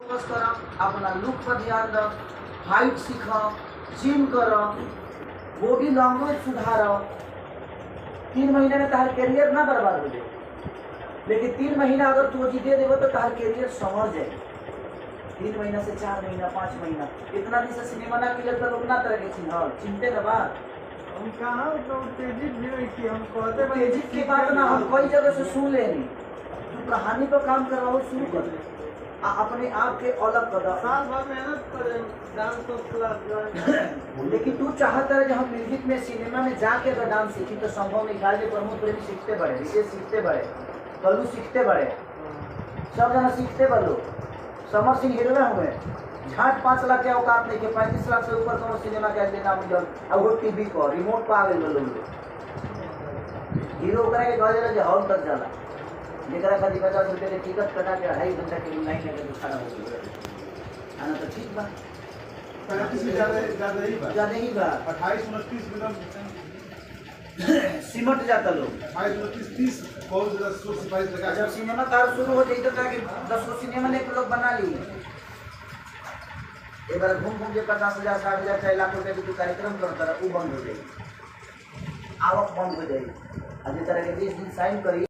Focus कर, अपना look पर ध्यान दो, हाइट सीख, जिम कर, बॉडी लैंग्वेज सुधार। 3 महीने में तार करियर ना बर्बाद हो जाए, लेकिन 3 महीना अगर तू दे देव तो तार करियर संवर जाए। 3 महीना से 4 महीना 5 महीना इतना दिन से सिनेमा ना किले तो लोग ना तरह के चिंते ना बात। हम कहाँ तो तेजी भी नहीं की, हम कहते तेजी की बात ना हम कई जगह से सुन लेनी। तू कहानी पर काम कर रहा हो, शुरू कर अपने आप के अलग कर। साल भर मेहनत करे डांस तो क्लास। लेकिन तू चाहता है कि हम म्यूजिक में सिनेमा में जाके अगर डांस सीखी तो संभव नहीं। खाली प्रमोद प्रेमी सीखते बड़े, विशेष सीखते बड़े, कल्लू सीखते बड़े, सब जना सीखते बड़ो। समर सिंह हीरो हुए, झाट 5 लाख के औकात नहीं के 35 लाख से ऊपर कौन सिनेमा के लेना मिलल। अब वो टीवी पर रिमोट पर आ गए लोग। हीरो ओकरा के गए जे हॉल तक जाला, जेकरा खाली 50 रुपये के टिकट कटा के 2.5 घंटा के लाइन लगे तो खड़ा हो गया। आना तो ठीक बा, ज्यादा ही बा 28 29 मिनट सिमट जाता लोग। 28 29 30 बहुत ज्यादा सिपाही लगा। जब सिनेमा कार शुरू हो जाए तो 10 गो सिनेमा लेके लोग बना ली। एक बार घूम घूम के 50,000 60,000 6 लाख रुपए की कार्यक्रम करता रहा, वो बंद हो जाएगी, आवक बंद हो जाएगी। आज तरह के 20 दिन साइन करी।